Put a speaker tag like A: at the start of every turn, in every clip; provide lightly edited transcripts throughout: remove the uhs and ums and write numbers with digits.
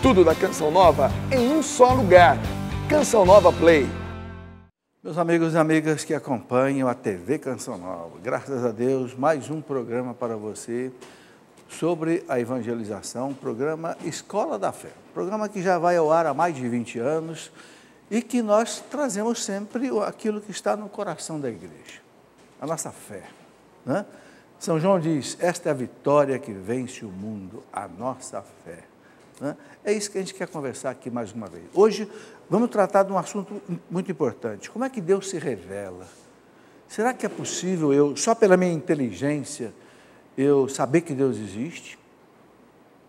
A: Tudo da Canção Nova em um só lugar. Canção Nova Play.
B: Meus amigos e amigas que acompanham a TV Canção Nova, graças a Deus, mais um programa para você sobre a evangelização, programa Escola da Fé. Programa que já vai ao ar há mais de 20 anos e que nós trazemos sempre aquilo que está no coração da igreja, a nossa fé, né? São João diz, esta é a vitória que vence o mundo, a nossa fé. Né? É isso que a gente quer conversar aqui mais uma vez. Hoje vamos tratar de um assunto muito importante. Como é que Deus se revela? Será que é possível eu, só pela minha inteligência, eu saber que Deus existe?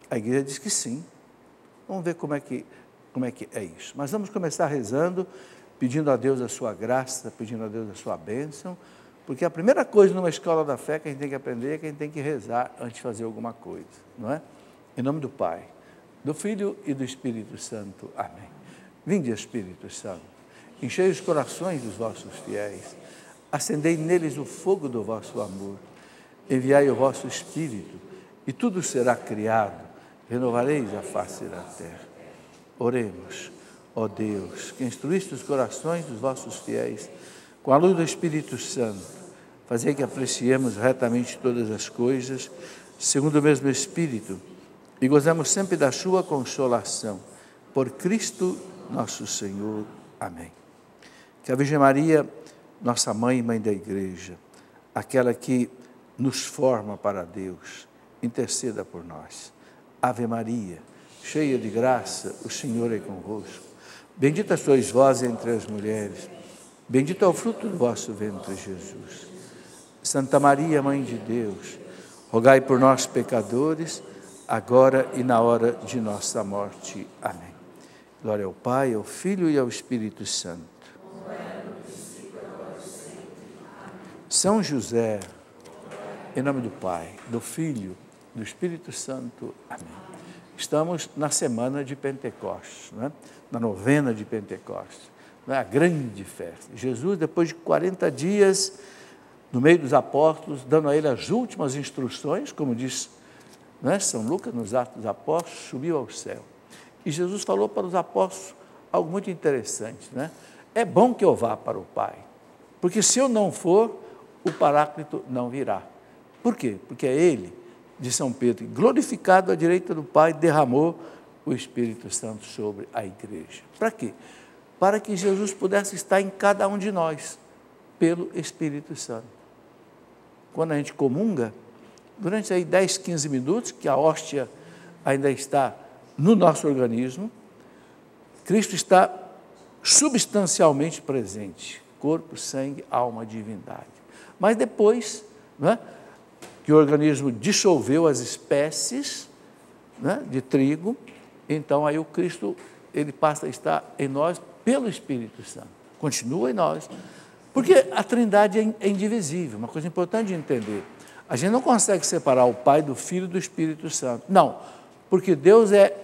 B: A igreja diz que sim. Vamos ver como é que é isso. Mas vamos começar rezando, pedindo a Deus a sua graça, pedindo a Deus a sua bênção, porque a primeira coisa numa escola da fé que a gente tem que aprender é que a gente tem que rezar antes de fazer alguma coisa, não é? Em nome do Pai, do Filho e do Espírito Santo. Amém. Vinde, Espírito Santo, enchei os corações dos vossos fiéis, acendei neles o fogo do vosso amor, enviai o vosso Espírito, e tudo será criado, renovareis a face da terra. Oremos, ó Deus, que instruíste os corações dos vossos fiéis, com a luz do Espírito Santo, fazei que apreciemos retamente todas as coisas, segundo o mesmo Espírito, e gozemos sempre da sua consolação. Por Cristo nosso Senhor. Amém. Que a Virgem Maria, nossa mãe e mãe da igreja, aquela que nos forma para Deus, interceda por nós. Ave Maria, cheia de graça, o Senhor é convosco. Bendita sois vós entre as mulheres, bendito é o fruto do vosso ventre, Jesus. Santa Maria, Mãe de Deus, rogai por nós, pecadores, agora e na hora de nossa morte. Amém. Glória ao Pai, ao Filho e ao Espírito Santo. São José, em nome do Pai, do Filho, do Espírito Santo. Amém. Estamos na semana de Pentecostes, né? Na novena de Pentecostes, né? A grande festa. Jesus, depois de 40 dias, no meio dos apóstolos, dando a ele as últimas instruções, como diz, né? São Lucas, nos Atos dos Apóstolos, subiu ao céu. E Jesus falou para os apóstolos algo muito interessante, né? É bom que eu vá para o Pai, porque se eu não for, o Paráclito não virá. Por quê? Porque é Ele, de São Pedro, glorificado à direita do Pai, derramou o Espírito Santo sobre a igreja. Para quê? Para que Jesus pudesse estar em cada um de nós, pelo Espírito Santo. Quando a gente comunga, durante aí 10, 15 minutos, que a hóstia ainda está no nosso organismo, Cristo está substancialmente presente, corpo, sangue, alma, divindade. Mas depois, né, que o organismo dissolveu as espécies, né, de trigo, então aí o Cristo, ele passa a estar em nós pelo Espírito Santo, continua em nós, porque a Trindade é indivisível, uma coisa importante de entender. A gente não consegue separar o Pai do Filho e do Espírito Santo, não, porque Deus é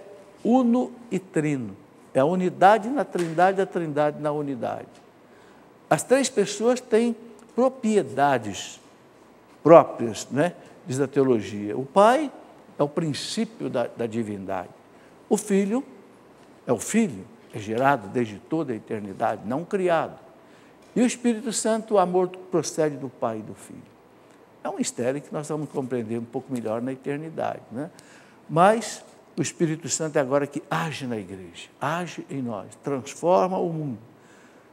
B: uno e trino, é a unidade na Trindade, a Trindade na unidade. As três pessoas têm propriedades próprias, né? Diz a teologia. O Pai é o princípio da divindade. O Filho é o Filho, é gerado desde toda a eternidade, não criado. E o Espírito Santo, o amor procede do Pai e do Filho. É um mistério que nós vamos compreender um pouco melhor na eternidade, né? Mas o Espírito Santo é agora que age na igreja, age em nós, transforma o mundo,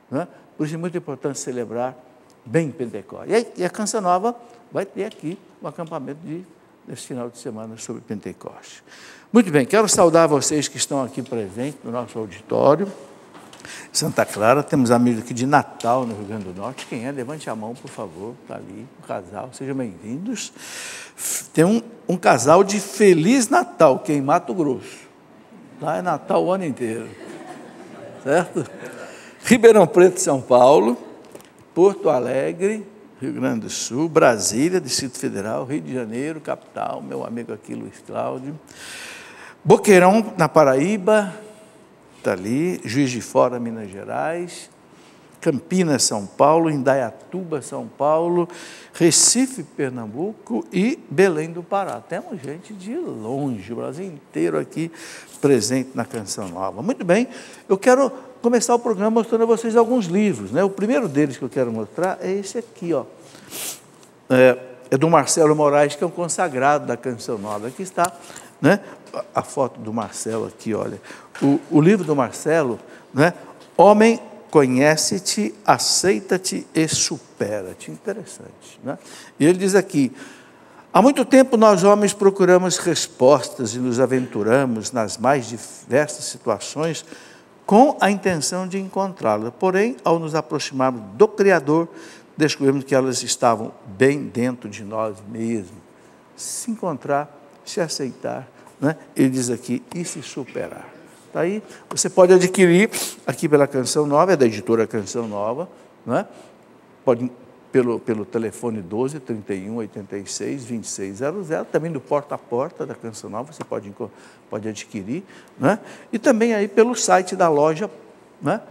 B: né? Por isso é muito importante celebrar bem Pentecostes. E a Canção Nova vai ter aqui um acampamento nesse final de semana sobre Pentecostes. Muito bem, quero saudar vocês que estão aqui presentes no nosso auditório. Santa Clara, temos amigos aqui de Natal, no Rio Grande do Norte. Quem é? Levante a mão, por favor. Está ali, o casal, sejam bem-vindos. Tem um casal de Feliz Natal, que é em Mato Grosso. Lá é Natal o ano inteiro. Certo? Ribeirão Preto, São Paulo, Porto Alegre, Rio Grande do Sul, Brasília, Distrito Federal, Rio de Janeiro, capital, meu amigo aqui, Luiz Cláudio. Boqueirão, na Paraíba, está ali, Juiz de Fora, Minas Gerais, Campinas, São Paulo, Indaiatuba, São Paulo, Recife, Pernambuco e Belém do Pará. Temos gente de longe, o Brasil inteiro aqui presente na Canção Nova. Muito bem, eu quero começar o programa mostrando a vocês alguns livros, né? O primeiro deles que eu quero mostrar é esse aqui, ó. É do Marcelo Moraes, que é um consagrado da Canção Nova. Aqui está, né, a foto do Marcelo aqui, olha. O livro do Marcelo, né, Homem, conhece-te, aceita-te e supera-te. Interessante, né? E ele diz aqui: há muito tempo nós homens procuramos respostas e nos aventuramos nas mais diversas situações com a intenção de encontrá-las. Porém, ao nos aproximarmos do Criador, descobrimos que elas estavam bem dentro de nós mesmos. Se encontrar, se aceitar, né? Ele diz aqui, e se superar. Está aí, você pode adquirir aqui pela Canção Nova, é da editora Canção Nova, né? Pode pelo telefone 12 31 86 2600, também do porta a porta da Canção Nova, você pode adquirir, né? E também aí pelo site da loja, né?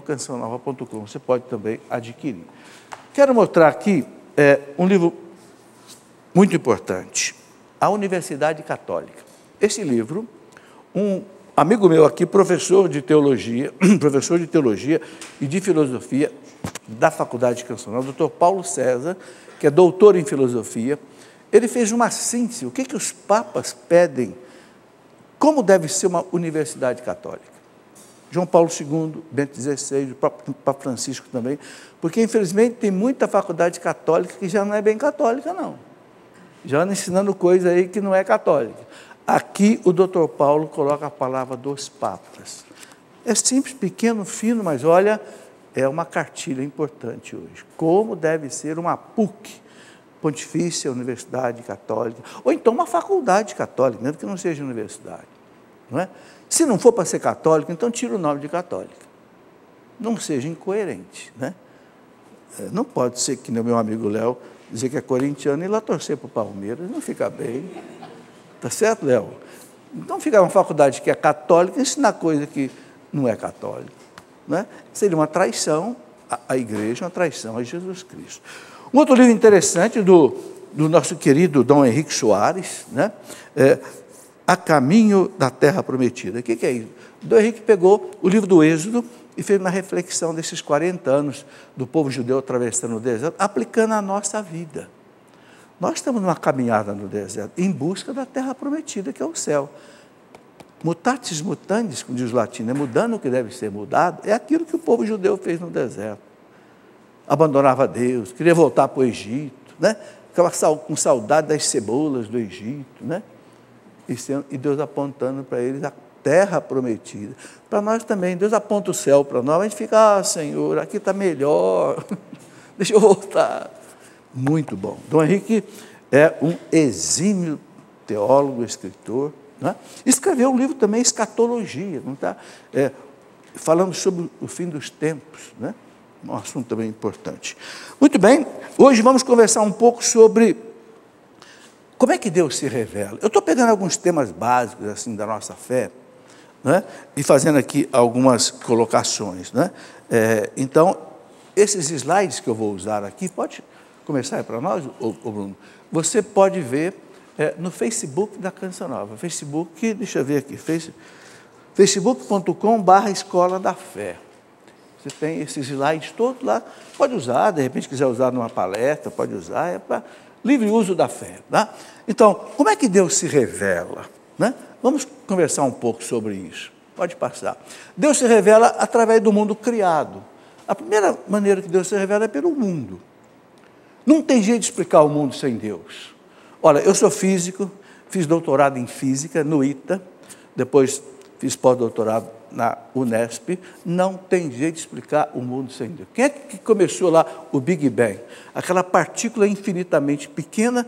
B: .cançãonova.com, você pode também adquirir. Quero mostrar aqui um livro muito importante, A Universidade Católica. Esse livro, um amigo meu aqui, professor de teologia e de filosofia da Faculdade Canção Nova, Dr. Paulo César, que é doutor em filosofia, ele fez uma síntese, o que os papas pedem, como deve ser uma universidade católica. João Paulo II, Bento XVI, o próprio Papa Francisco também, porque infelizmente tem muita faculdade católica que já não é bem católica, não. Já anda ensinando coisa aí que não é católica. Aqui o Dr. Paulo coloca a palavra dos papas. É simples, pequeno, fino, mas olha, é uma cartilha importante hoje. Como deve ser uma PUC, Pontifícia Universidade Católica, ou então uma faculdade católica, mesmo que não seja universidade. Não é? Se não for para ser católico, então tira o nome de católica. Não seja incoerente, né? Não pode ser que nem o meu amigo Léo dizer que é corintiano e ir lá torcer para o Palmeiras, não fica bem. Tá certo, Léo? Então ficar uma faculdade que é católica e ensinar coisa que não é católica, né? Seria uma traição à igreja, uma traição a Jesus Cristo. Um outro livro interessante do nosso querido Dom Henrique Soares, né? A Caminho da Terra Prometida. O que é isso? Dom Henrique pegou o livro do Êxodo e fez uma reflexão desses 40 anos do povo judeu atravessando o deserto, aplicando a nossa vida. Nós estamos numa caminhada no deserto, em busca da terra prometida, que é o céu. Mutatis mutandis, como diz o latino, é mudando o que deve ser mudado, é aquilo que o povo judeu fez no deserto. Abandonava Deus, queria voltar para o Egito, né? Ficava com saudade das cebolas do Egito, né? E Deus apontando para eles a terra prometida. Para nós também, Deus aponta o céu para nós, a gente fica, Senhor, aqui está melhor, deixa eu voltar. Muito bom. Dom Henrique é um exímio teólogo, escritor, né? Escreveu um livro também, Escatologia, não tá? Falando sobre o fim dos tempos, né? Um assunto também importante. Muito bem, hoje vamos conversar um pouco sobre como é que Deus se revela. Eu estou pegando alguns temas básicos assim, da nossa fé, né? E fazendo aqui algumas colocações, né? Então, esses slides que eu vou usar aqui, pode começar aí para nós, Bruno? Você pode ver no Facebook da Canção Nova. Facebook, deixa eu ver aqui, facebook.com/Escola da Fé. Você tem esses slides todos lá, pode usar, de repente quiser usar numa palestra, pode usar, é para livre uso da fé. Tá? Então, como é que Deus se revela? Né? Vamos conversar um pouco sobre isso. Pode passar. Deus se revela através do mundo criado. A primeira maneira que Deus se revela é pelo mundo. Não tem jeito de explicar o mundo sem Deus. Olha, eu sou físico, fiz doutorado em física no ITA, depois fiz pós-doutorado na Unesp, não tem jeito de explicar o mundo sem Deus. Quem é que começou lá o Big Bang? Aquela partícula infinitamente pequena,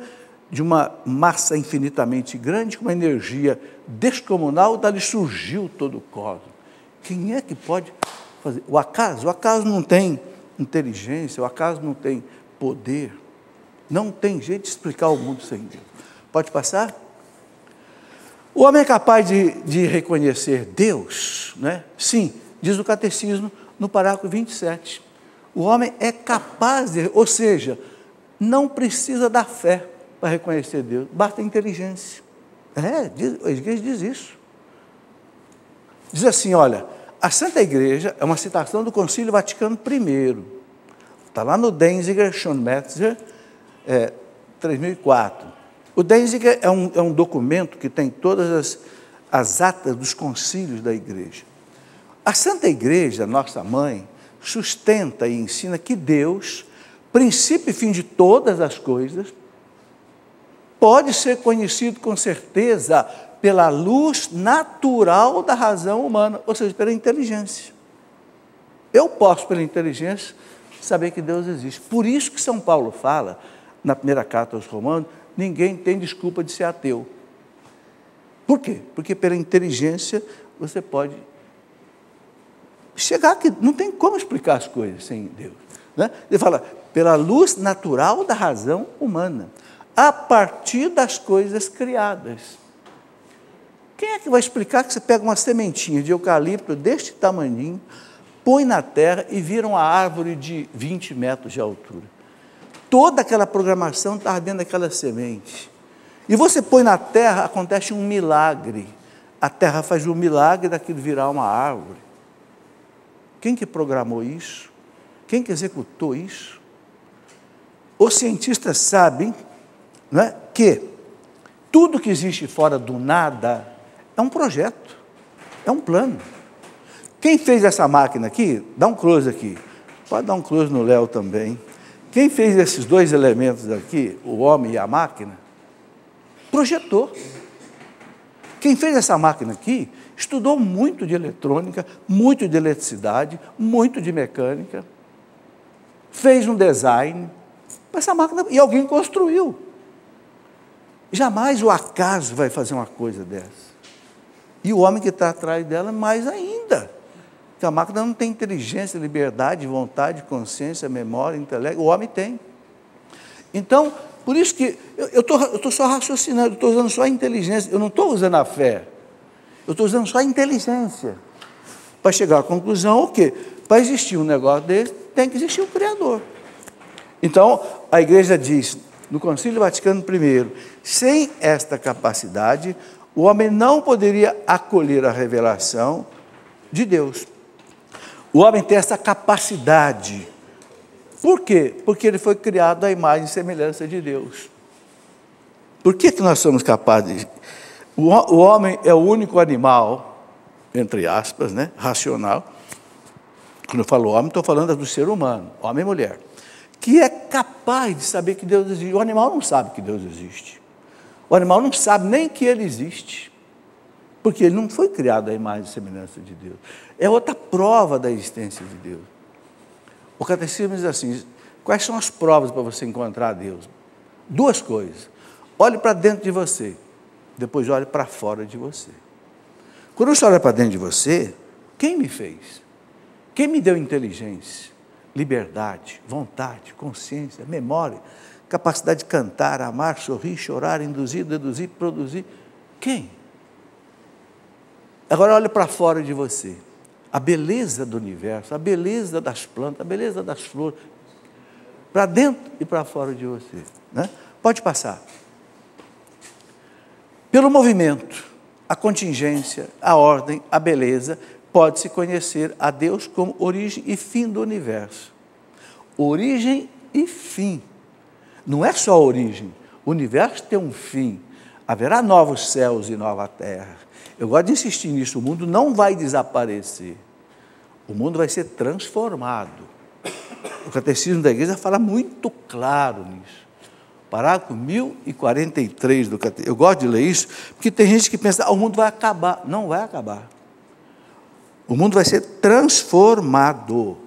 B: de uma massa infinitamente grande, com uma energia descomunal, dali surgiu todo o cosmos. Quem é que pode fazer? O acaso não tem inteligência, o acaso não tem poder, não tem jeito de explicar o mundo sem Deus. Pode passar? O homem é capaz de reconhecer Deus, né? Sim, diz o Catecismo no parágrafo 27. O homem é capaz de, ou seja, não precisa da fé para reconhecer Deus, basta a inteligência. A igreja diz isso. Diz assim, olha, a Santa Igreja é uma citação do Concílio Vaticano I. Está lá no Denzinger, Schonmetzer, 3004. O Denzinger é um documento que tem todas as atas dos concílios da Igreja. A Santa Igreja, nossa mãe, sustenta e ensina que Deus, princípio e fim de todas as coisas, pode ser conhecido com certeza pela luz natural da razão humana, ou seja, pela inteligência. Eu posso, pela inteligência, saber que Deus existe. Por isso que São Paulo fala, na primeira carta aos Romanos, ninguém tem desculpa de ser ateu. Por quê? Porque pela inteligência você pode chegar que não tem como explicar as coisas sem Deus. Né? Ele fala, pela luz natural da razão humana, a partir das coisas criadas. Quem é que vai explicar que você pega uma sementinha de eucalipto deste tamaninho, põe na terra e vira uma árvore de 20 metros de altura? Toda aquela programação está dentro daquela semente. E você põe na terra, acontece um milagre. A terra faz um milagre daquilo virar uma árvore. Quem que programou isso? Quem que executou isso? Os cientistas sabem, não é, que tudo que existe fora do nada é um projeto, é um plano. Quem fez essa máquina aqui, dá um close aqui, pode dar um close no Léo também. Quem fez esses dois elementos aqui, o homem e a máquina, projetou. Quem fez essa máquina aqui, estudou muito de eletrônica, muito de eletricidade, muito de mecânica, fez um design para essa máquina e alguém construiu. Jamais o acaso vai fazer uma coisa dessa. E o homem que está atrás dela, mais ainda. Porque a máquina não tem inteligência, liberdade, vontade, consciência, memória, intelecto. O homem tem. Então, por isso que eu estou só raciocinando, eu estou usando só a inteligência, eu não estou usando a fé. Eu estou usando só a inteligência. Para chegar à conclusão, o quê? Para existir um negócio desse, tem que existir um Criador. Então, a igreja diz, no Concílio Vaticano I, sem esta capacidade, o homem não poderia acolher a revelação de Deus. O homem tem essa capacidade. Por quê? Porque ele foi criado à imagem e semelhança de Deus. Por que nós somos capazes? O homem é o único animal, entre aspas, né, racional. Quando eu falo homem, estou falando do ser humano, homem e mulher, que é capaz de saber que Deus existe. O animal não sabe que Deus existe. O animal não sabe nem que ele existe, porque ele não foi criado à imagem e semelhança de Deus. É outra prova da existência de Deus. O catecismo diz assim, quais são as provas para você encontrar Deus? Duas coisas. Olhe para dentro de você, depois olhe para fora de você. Quando você olha para dentro de você, quem me fez? Quem me deu inteligência, liberdade, vontade, consciência, memória, capacidade de cantar, amar, sorrir, chorar, induzir, deduzir, produzir? Quem? Agora olhe para fora de você. A beleza do universo, a beleza das plantas, a beleza das flores, para dentro e para fora de você. Né? Pode passar. Pelo movimento, a contingência, a ordem, a beleza, pode-se conhecer a Deus como origem e fim do universo. Origem e fim. Não é só origem. O universo tem um fim. Haverá novos céus e nova terra. Eu gosto de insistir nisso. O mundo não vai desaparecer. O mundo vai ser transformado. O Catecismo da Igreja fala muito claro nisso. Parágrafo 1043 do Catecismo. Eu gosto de ler isso, porque tem gente que pensa, o mundo vai acabar. Não vai acabar. O mundo vai ser transformado.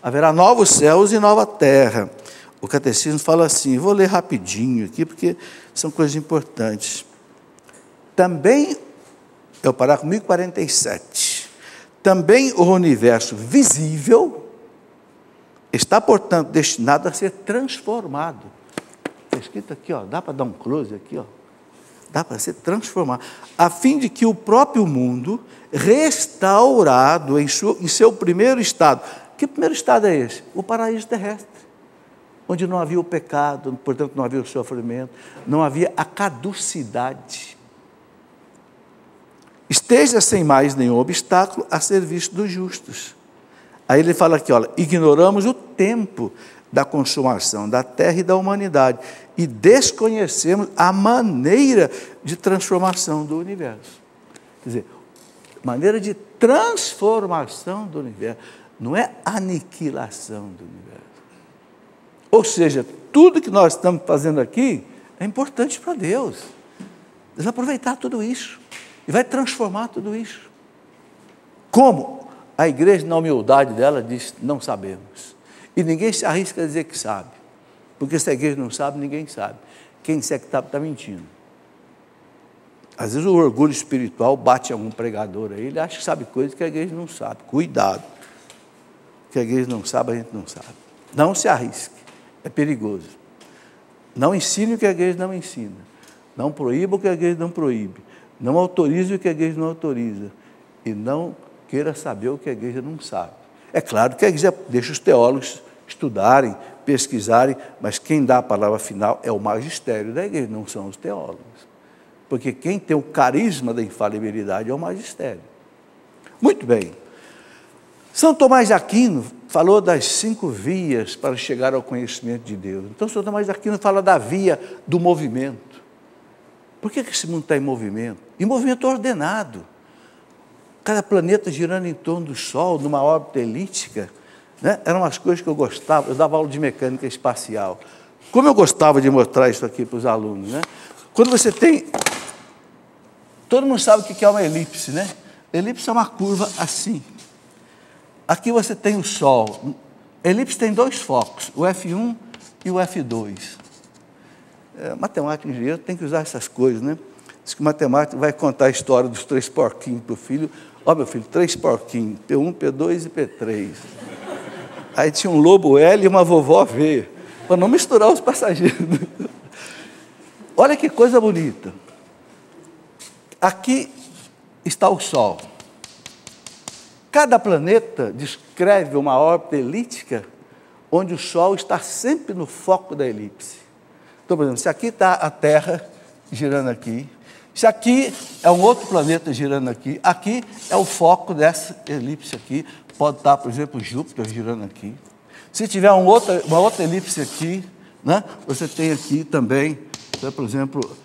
B: Haverá novos céus e nova terra. O Catecismo fala assim, vou ler rapidinho aqui, porque são coisas importantes. Também, é o parágrafo 1047, também o universo visível está, portanto, destinado a ser transformado. Está escrito aqui, ó, dá para dar um close aqui, ó. Dá para ser transformado, a fim de que o próprio mundo, restaurado em seu primeiro estado, Que primeiro estado é esse? O paraíso terrestre, onde não havia o pecado, portanto não havia o sofrimento, não havia a caducidade. Esteja sem mais nenhum obstáculo a serviço dos justos. Aí ele fala aqui, olha, ignoramos o tempo da consumação da terra e da humanidade e desconhecemos a maneira de transformação do universo. Quer dizer, maneira de transformação do universo, não é aniquilação do universo. Ou seja, tudo que nós estamos fazendo aqui é importante para Deus. Deus vai aproveitar tudo isso e vai transformar tudo isso. Como? A igreja, na humildade dela, diz, não sabemos. E ninguém se arrisca a dizer que sabe. Porque se a igreja não sabe, ninguém sabe. Quem disser que está mentindo. Às vezes o orgulho espiritual bate em algum pregador aí, ele acha que sabe coisas que a igreja não sabe. Cuidado. O que a igreja não sabe, a gente não sabe. Não se arrisque. É perigoso. Não ensine o que a igreja não ensina. Não proíba o que a igreja não proíbe. Não autorize o que a igreja não autoriza. E não queira saber o que a igreja não sabe. É claro que a igreja deixa os teólogos estudarem, pesquisarem, mas quem dá a palavra final é o magistério da igreja, não são os teólogos. Porque quem tem o carisma da infalibilidade é o magistério. Muito bem. São Tomás de Aquino falou das 5 vias para chegar ao conhecimento de Deus. Então, São Tomás de Aquino fala da via do movimento. Por que esse mundo está em movimento? Em movimento ordenado. Cada planeta girando em torno do Sol, numa órbita elíptica, né? Eram umas coisas que eu gostava. Eu dava aula de mecânica espacial. Como eu gostava de mostrar isso aqui para os alunos, né? Quando você tem... Todo mundo sabe o que é uma elipse, né? Elipse é uma curva assim. Aqui você tem o Sol. A elipse tem 2 focos, o F1 e o F2. Matemática e engenheiro tem que usar essas coisas, né? Diz que o matemático vai contar a história dos 3 porquinhos para o filho. Ó, meu filho, 3 porquinhos, P1, P2 e P3. Aí tinha um lobo L e uma vovó V, para não misturar os passageiros. Olha que coisa bonita. Aqui está o Sol. Cada planeta descreve uma órbita elíptica onde o Sol está sempre no foco da elipse. Então, por exemplo, se aqui está a Terra girando aqui, se aqui é um outro planeta girando aqui é o foco dessa elipse aqui, pode estar, por exemplo, Júpiter girando aqui. Se tiver uma outra elipse aqui, né, você tem aqui também, por exemplo,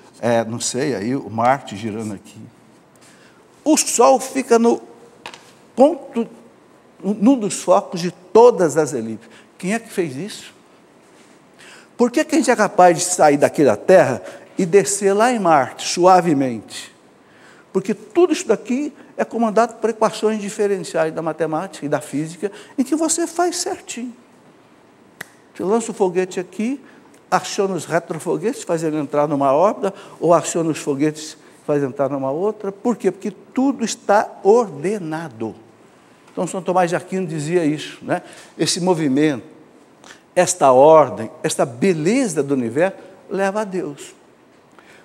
B: não sei, aí o Marte girando aqui. O Sol fica no ponto, num dos focos de todas as elipses. Quem é que fez isso? Por que a gente é capaz de sair daqui da Terra e descer lá em Marte, suavemente? Porque tudo isso daqui é comandado por equações diferenciais da matemática e da física, em que você faz certinho. Você lança o foguete aqui, aciona os retrofoguetes, faz ele entrar numa órbita, ou aciona os foguetes, faz entrar numa outra. Por quê? Porque tudo está ordenado. Então, São Tomás de Aquino dizia isso, né? Esse movimento, esta ordem, esta beleza do universo, leva a Deus.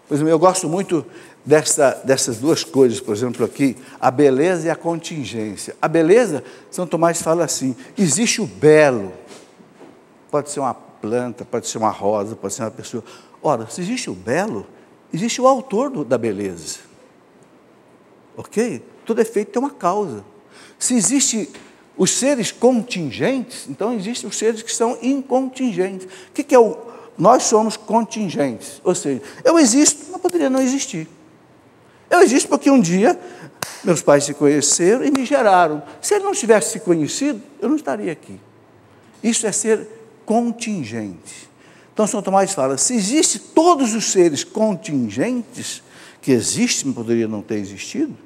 B: Por exemplo, eu gosto muito dessas 2 coisas, por exemplo, aqui, a beleza e a contingência. A beleza, São Tomás fala assim, existe o belo, pode ser uma planta, pode ser uma rosa, pode ser uma pessoa. Ora, se existe o belo, existe o autor da beleza. Ok? Todo efeito tem uma causa. Se existe os seres contingentes, então existem os seres que são incontingentes. O que é nós somos contingentes, ou seja, eu existo, mas poderia não existir. Eu existo porque um dia meus pais se conheceram e me geraram. Se ele não tivesse se conhecido, eu não estaria aqui. Isso é ser contingente. Então, São Tomás fala, se existem todos os seres contingentes, que existem, mas poderia não ter existido,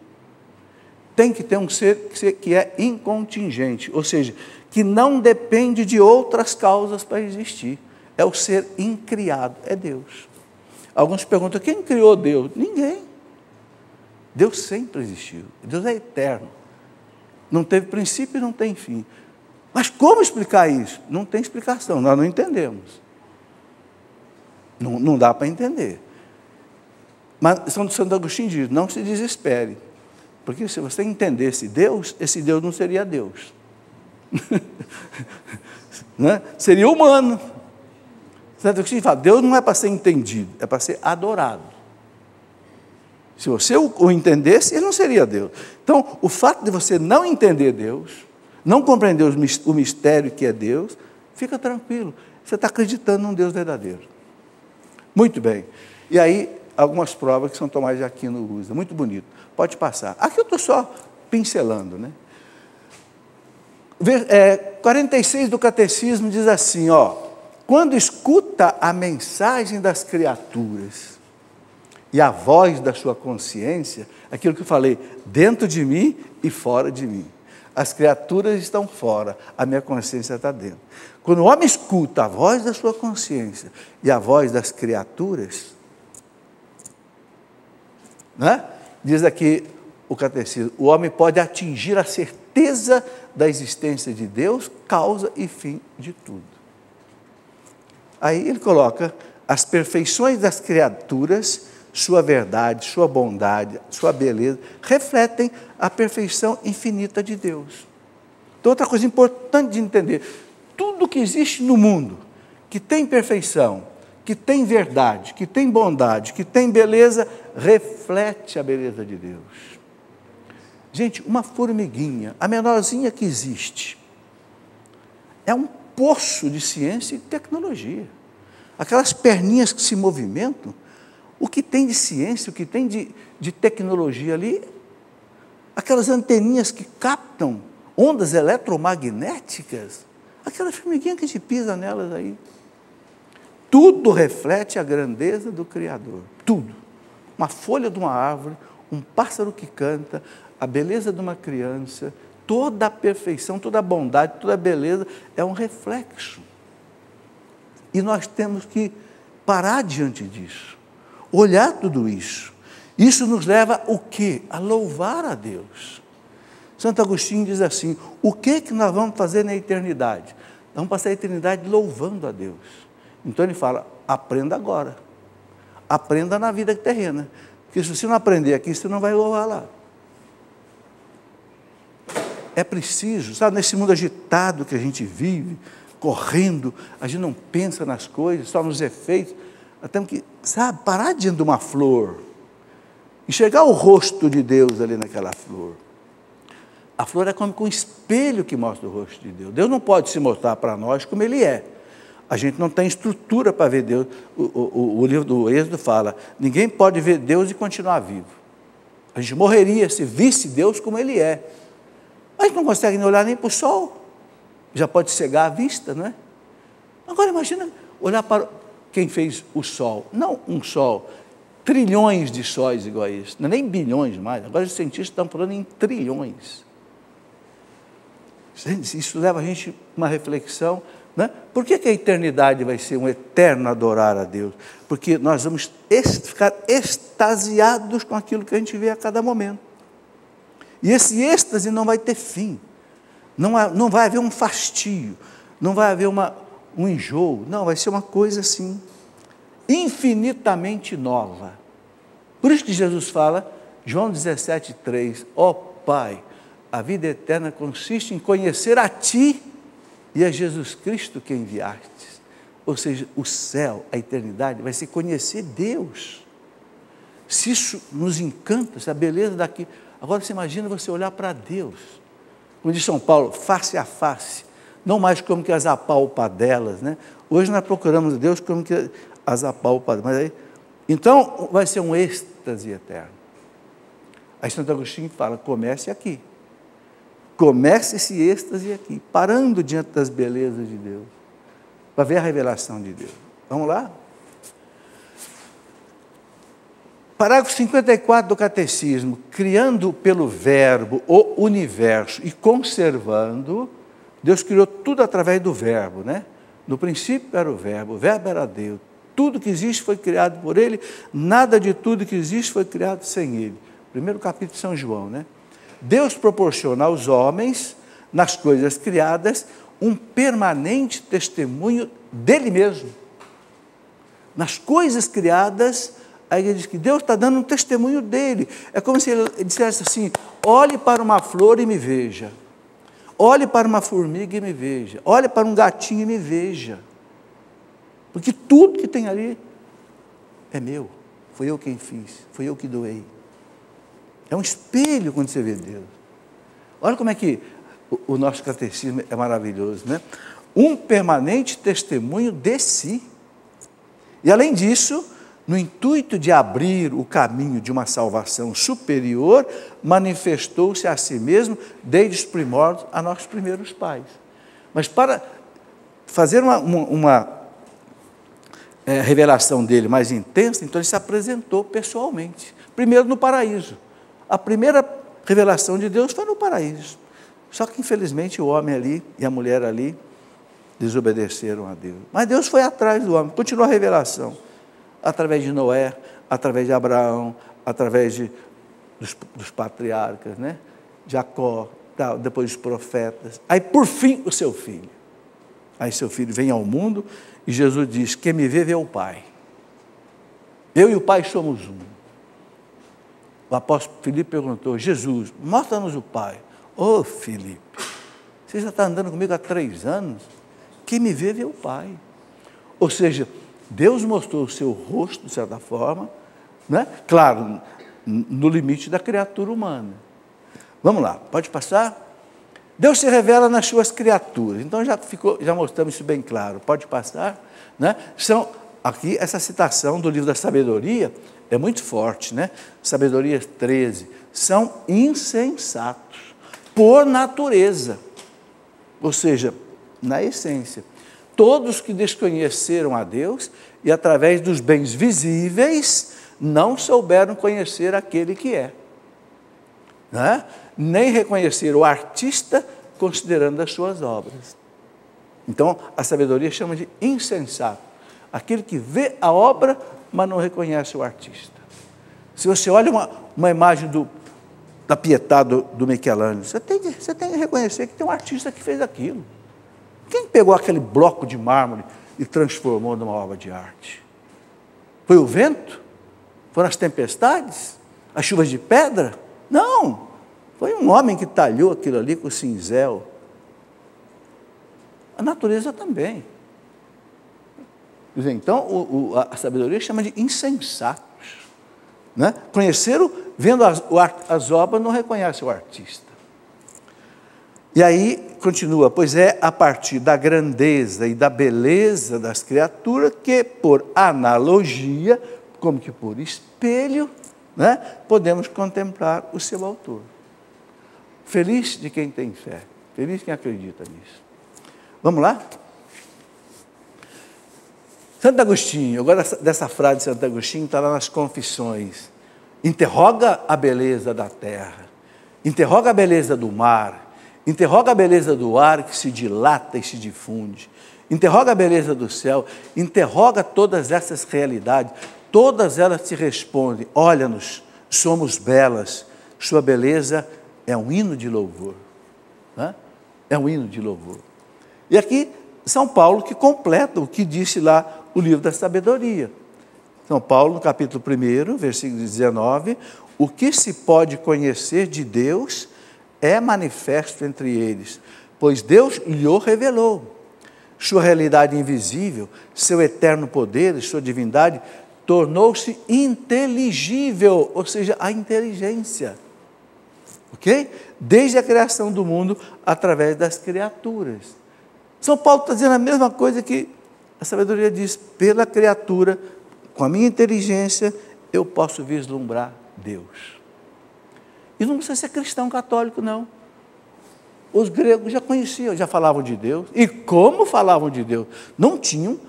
B: tem que ter um ser que é incontingente, ou seja, que não depende de outras causas para existir. É o ser incriado, é Deus. Alguns perguntam, quem criou Deus? Ninguém. Deus sempre existiu. Deus é eterno. Não teve princípio e não tem fim. Mas como explicar isso? Não tem explicação, nós não entendemos. Não dá para entender. Mas Santo Agostinho diz, não se desespere. Porque se você entendesse Deus, esse Deus não seria Deus. Né? Seria humano. Santo Agostinho fala, Deus não é para ser entendido, é para ser adorado. Se você o entendesse, ele não seria Deus. Então, o fato de você não entender Deus, não compreender o mistério que é Deus, fica tranquilo. Você está acreditando num Deus verdadeiro. Muito bem. E aí, algumas provas que São Tomás de Aquino usa. Muito bonito. Pode passar. Aqui eu estou só pincelando, né? 46 do Catecismo diz assim, ó, quando escuta a mensagem das criaturas e a voz da sua consciência, aquilo que eu falei, dentro de mim e fora de mim. As criaturas estão fora, a minha consciência está dentro. Quando o homem escuta a voz da sua consciência e a voz das criaturas, né? Diz aqui o Catecismo, o homem pode atingir a certeza da existência de Deus, causa e fim de tudo. Aí ele coloca as perfeições das criaturas, sua verdade, sua bondade, sua beleza, refletem a perfeição infinita de Deus. Então, outra coisa importante de entender, tudo que existe no mundo, que tem perfeição, que tem verdade, que tem bondade, que tem beleza, reflete a beleza de Deus. Gente, uma formiguinha, a menorzinha que existe, é um poço de ciência e tecnologia. Aquelas perninhas que se movimentam, o que tem de ciência, o que tem de tecnologia ali, aquelas anteninhas que captam ondas eletromagnéticas, aquela formiguinha que a gente pisa nelas aí, tudo reflete a grandeza do Criador, tudo. Uma folha de uma árvore, um pássaro que canta, a beleza de uma criança, toda a perfeição, toda a bondade, toda a beleza é um reflexo. E nós temos que parar diante disso, olhar tudo isso. Isso nos leva o quê? A louvar a Deus. Santo Agostinho diz assim, o que nós vamos fazer na eternidade? Nós vamos passar a eternidade louvando a Deus. Então ele fala, aprenda agora. Aprenda na vida terrena. Porque se você não aprender aqui, você não vai louvar lá. É preciso, sabe, nesse mundo agitado que a gente vive, correndo, a gente não pensa nas coisas, só nos efeitos. Nós temos que, sabe, parar diante de uma flor, enxergar o rosto de Deus ali naquela flor. A flor é como um espelho que mostra o rosto de Deus. Deus não pode se mostrar para nós como Ele é. A gente não tem estrutura para ver Deus. O livro do Êxodo fala, ninguém pode ver Deus e continuar vivo. A gente morreria se visse Deus como Ele é. A gente não consegue nem olhar nem para o sol. Já pode cegar a vista, não é? Agora imagina olhar para quem fez o sol. Não um sol, trilhões de sóis igual a isso. Não é nem bilhões mais. Agora os cientistas estão falando em trilhões. Isso leva a gente a uma reflexão, né? Por que a eternidade vai ser um eterno adorar a Deus? Porque nós vamos ficar extasiados com aquilo que a gente vê a cada momento. E esse êxtase não vai ter fim. Não vai haver um fastio, não vai haver um enjoo. Não, vai ser uma coisa assim, infinitamente nova. Por isso que Jesus fala, João 17,3, ó Pai, a vida eterna consiste em conhecer a Ti e a Jesus Cristo que enviastes. Ou seja, o céu, a eternidade, vai ser conhecer Deus. Se isso nos encanta, se a beleza daqui... Agora você imagina você olhar para Deus, como diz São Paulo, face a face, não mais como que as apalpadelas, né? Hoje nós procuramos Deus como que as apalpadelas, mas aí, então vai ser um êxtase eterno. Aí Santo Agostinho fala, comece aqui, comece esse êxtase aqui, parando diante das belezas de Deus, para ver a revelação de Deus. Vamos lá? Parágrafo 54 do Catecismo, criando pelo verbo o universo e conservando, Deus criou tudo através do verbo, né? No princípio era o verbo era Deus, tudo que existe foi criado por Ele, nada de tudo que existe foi criado sem Ele. Primeiro capítulo de São João, né? Deus proporciona aos homens, nas coisas criadas, um permanente testemunho dele mesmo. Nas coisas criadas, aí ele diz que Deus está dando um testemunho dele. É como se ele dissesse assim, olhe para uma flor e me veja. Olhe para uma formiga e me veja. Olhe para um gatinho e me veja. Porque tudo que tem ali é meu. Foi eu quem fiz, foi eu que doei. É um espelho quando você vê Deus. Olha como é que o nosso catecismo é maravilhoso, né? Um permanente testemunho de si. E além disso, no intuito de abrir o caminho de uma salvação superior, manifestou-se a si mesmo desde os primórdios a nossos primeiros pais. Mas para fazer uma revelação dele mais intensa, então ele se apresentou pessoalmente. Primeiro no paraíso. A primeira revelação de Deus foi no paraíso. Só que infelizmente o homem ali e a mulher ali desobedeceram a Deus. Mas Deus foi atrás do homem, continuou a revelação. Através de Noé, através de Abraão, através dos patriarcas, né? Jacó, depois os profetas. Aí por fim o seu filho. Aí seu filho vem ao mundo e Jesus diz: quem me vê, vê o Pai. Eu e o Pai somos um. O apóstolo Filipe perguntou: Jesus, mostra-nos o Pai. Ô Filipe, você já está andando comigo há 3 anos? Quem me vê, vê o Pai. Ou seja, Deus mostrou o seu rosto, de certa forma, né? Claro, no limite da criatura humana. Vamos lá, pode passar? Deus se revela nas suas criaturas. Então já mostramos isso bem claro. Pode passar, né? Aqui essa citação do livro da sabedoria é muito forte, né? Sabedoria 13. São insensatos por natureza. Ou seja, na essência, todos que desconheceram a Deus e através dos bens visíveis não souberam conhecer aquele que é, né? Nem reconhecer o artista considerando as suas obras. Então, a sabedoria chama de insensato, aquele que vê a obra, mas não reconhece o artista. Se você olha uma imagem da Pietà do Michelangelo, você tem que reconhecer que tem um artista que fez aquilo. Quem pegou aquele bloco de mármore e transformou numa obra de arte? Foi o vento? Foram as tempestades? As chuvas de pedra? Não! Foi um homem que talhou aquilo ali com o cinzel. A natureza também. Então, a sabedoria chama de insensatos, né? Conheceram, vendo as obras, não reconhece o artista. E aí, continua, pois é a partir da grandeza e da beleza das criaturas que, por analogia, como que por espelho, né, podemos contemplar o seu autor. Feliz de quem tem fé, feliz quem acredita nisso. Vamos lá? Santo Agostinho, agora dessa frase de Santo Agostinho está lá nas Confissões. Interroga a beleza da terra, interroga a beleza do mar, interroga a beleza do ar que se dilata e se difunde, interroga a beleza do céu, interroga todas essas realidades, todas elas te respondem: olha-nos, somos belas, sua beleza é um hino de louvor, né? É um hino de louvor. E aqui, São Paulo que completa o que disse lá o livro da sabedoria. São Paulo, no capítulo 1, versículo 19, o que se pode conhecer de Deus é manifesto entre eles, pois Deus lhe o revelou. Sua realidade invisível, seu eterno poder, sua divindade, tornou-se inteligível, ou seja, a inteligência. Ok? Desde a criação do mundo, através das criaturas. São Paulo está dizendo a mesma coisa que a sabedoria diz: pela criatura, com a minha inteligência, eu posso vislumbrar Deus. E não precisa ser cristão católico, não. Os gregos já conheciam, já falavam de Deus. E como falavam de Deus? Não tinham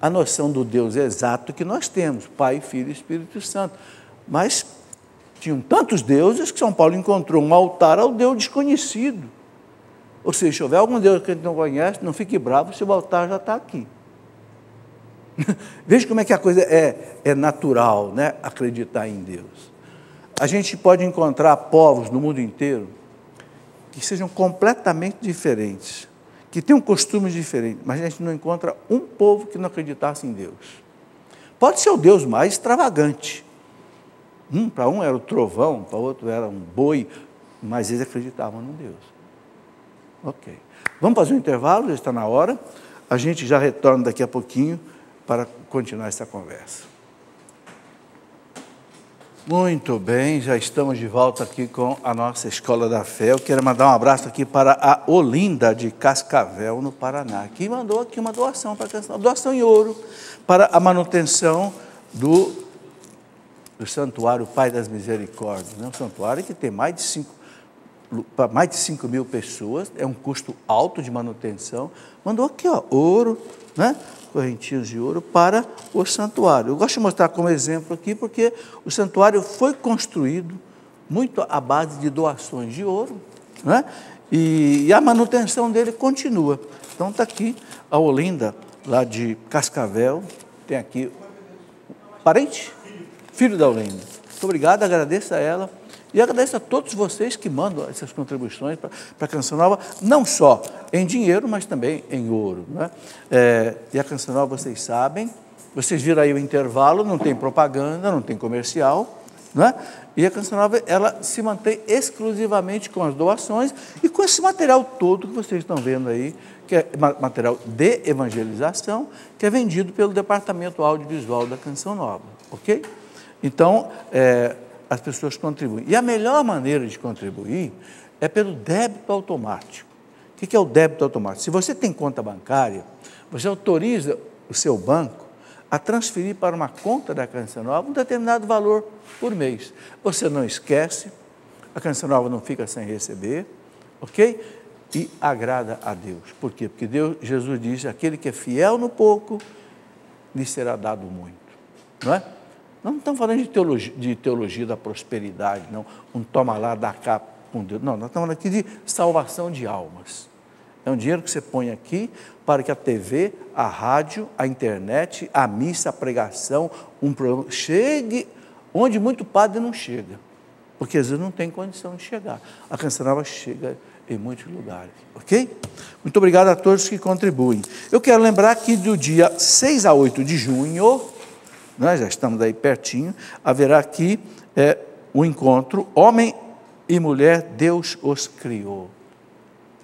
B: a noção do Deus exato que nós temos, Pai, Filho e Espírito Santo. Mas tinham tantos deuses que São Paulo encontrou um altar ao Deus desconhecido. Ou seja, se houver algum Deus que a gente não conhece, não fique bravo se o altar já está aqui. Veja como é que a coisa é natural, né? Acreditar em Deus. A gente pode encontrar povos no mundo inteiro que sejam completamente diferentes, que tenham costumes diferentes, mas a gente não encontra um povo que não acreditasse em Deus. Pode ser o Deus mais extravagante. Para um era o trovão, para o outro era um boi, mas eles acreditavam num Deus. Ok. Vamos fazer um intervalo, já está na hora. A gente já retorna daqui a pouquinho para continuar essa conversa. Muito bem, já estamos de volta aqui com a nossa Escola da Fé. Eu quero mandar um abraço aqui para a Olinda de Cascavel, no Paraná, que mandou aqui uma doação para a canção, doação em ouro para a manutenção do Santuário Pai das Misericórdias, né? Um santuário que tem mais de 5 mil pessoas, é um custo alto de manutenção. Mandou aqui, ó, ouro, né? Correntinhas de ouro para o santuário. Eu gosto de mostrar como exemplo aqui, porque o santuário foi construído muito à base de doações de ouro, né? E a manutenção dele continua. Então está aqui a Olinda, lá de Cascavel, tem aqui parente, filho da Olinda. Muito obrigado, agradeço a ela. E agradeço a todos vocês que mandam essas contribuições para a Canção Nova, não só em dinheiro, mas também em ouro, né? E a Canção Nova, vocês sabem, vocês viram aí o intervalo, não tem propaganda, não tem comercial, né? E a Canção Nova, ela se mantém exclusivamente com as doações e com esse material todo que vocês estão vendo aí, que é material de evangelização, que é vendido pelo Departamento Audiovisual da Canção Nova, ok? Então, as pessoas contribuem. E a melhor maneira de contribuir é pelo débito automático. O que é o débito automático? Se você tem conta bancária, você autoriza o seu banco a transferir para uma conta da Canção Nova um determinado valor por mês. Você não esquece, a Canção Nova não fica sem receber, ok? E agrada a Deus. Por quê? Porque Jesus diz, aquele que é fiel no pouco, lhe será dado muito. Não é? Nós não estamos falando de teologia da prosperidade, não. Um toma lá, dá cá com Deus. Não, nós estamos falando aqui de salvação de almas. É um dinheiro que você põe aqui para que a TV, a rádio, a internet, a missa, a pregação, um programa, chegue onde muito padre não chega. Porque às vezes não tem condição de chegar. A Canção Nova chega em muitos lugares, ok? Muito obrigado a todos que contribuem. Eu quero lembrar que do dia 6 a 8 de junho, nós já estamos aí pertinho, haverá aqui o encontro Homem e Mulher, Deus os criou.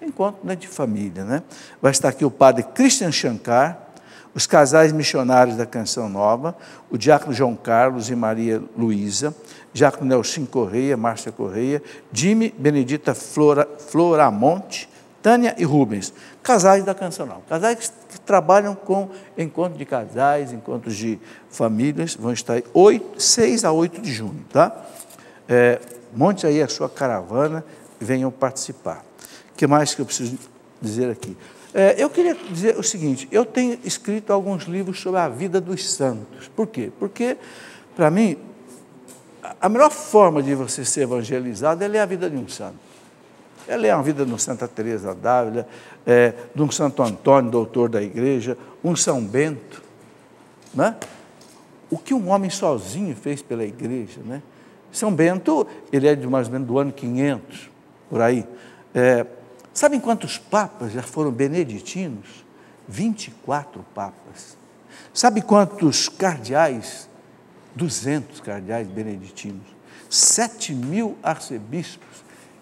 B: Encontro, né, de família, né? Vai estar aqui o padre Christian Shankar, os casais missionários da Canção Nova, o diácono João Carlos e Maria Luísa, diácono Nelson Correia, Márcia Correia, Jimmy, Benedita Floramonte, Tânia e Rubens, casais da Canção Nova, casais que trabalham com encontros de casais, encontros de famílias, vão estar aí 6 a 8 de junho, tá? Monte aí a sua caravana e venham participar. O que mais que eu preciso dizer aqui? Eu queria dizer o seguinte, eu tenho escrito alguns livros sobre a vida dos santos. Por quê? Porque, para mim, a melhor forma de você ser evangelizado é ler a vida de um santo. É ler a vida de uma Santa Teresa d'Ávila, de um Santo Antônio, doutor da igreja, um São Bento, né? O que um homem sozinho fez pela igreja, né? São Bento, ele é de mais ou menos do ano 500, por aí. Sabem quantos papas já foram beneditinos? 24 papas. Sabe quantos cardeais? 200 cardeais beneditinos. 7.000 arcebispos.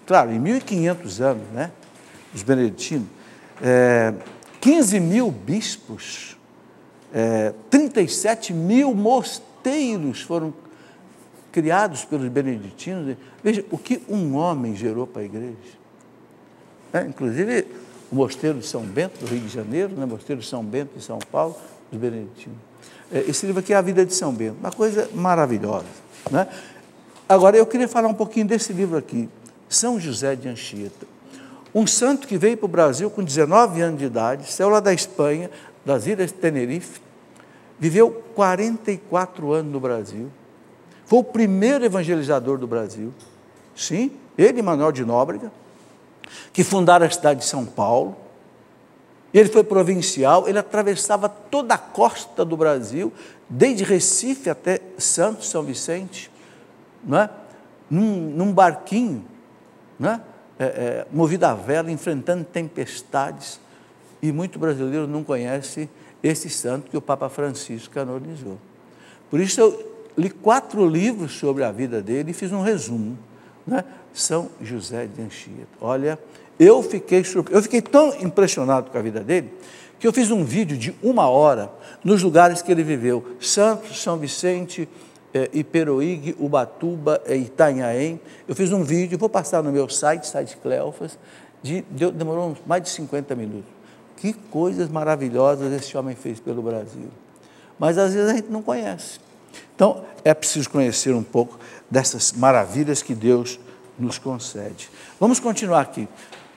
B: Claro, em 1.500 anos, né? Os beneditinos. 15.000 bispos. 37.000 mosteiros foram criados pelos beneditinos. Veja o que um homem gerou para a igreja. Inclusive, o mosteiro de São Bento, do Rio de Janeiro, né? O mosteiro de São Bento de São Paulo, dos beneditinos. Esse livro aqui é A Vida de São Bento, uma coisa maravilhosa, né? Agora, eu queria falar um pouquinho desse livro aqui, São José de Anchieta, um santo que veio para o Brasil com 19 anos de idade, saiu lá da Espanha, das Ilhas de Tenerife, viveu 44 anos no Brasil, foi o primeiro evangelizador do Brasil, sim, ele e Manuel de Nóbrega, que fundaram a cidade de São Paulo. Ele foi provincial, ele atravessava toda a costa do Brasil, desde Recife até Santos, São Vicente, não é? Num barquinho, não é? Movido a vela, enfrentando tempestades, e muito brasileiro não conhece esse santo que o Papa Francisco canonizou. Por isso eu li 4 livros sobre a vida dele e fiz um resumo, né? São José de Anchieta. Olha, eu fiquei tão impressionado com a vida dele, que eu fiz um vídeo de 1 hora nos lugares que ele viveu. Santos, São Vicente, Iperoig, Ubatuba, Itanhaém. Eu fiz um vídeo, vou passar no meu site Cleofas, demorou mais de 50 minutos. Que coisas maravilhosas esse homem fez pelo Brasil. Mas às vezes a gente não conhece. Então, é preciso conhecer um pouco dessas maravilhas que Deus nos concede. Vamos continuar aqui.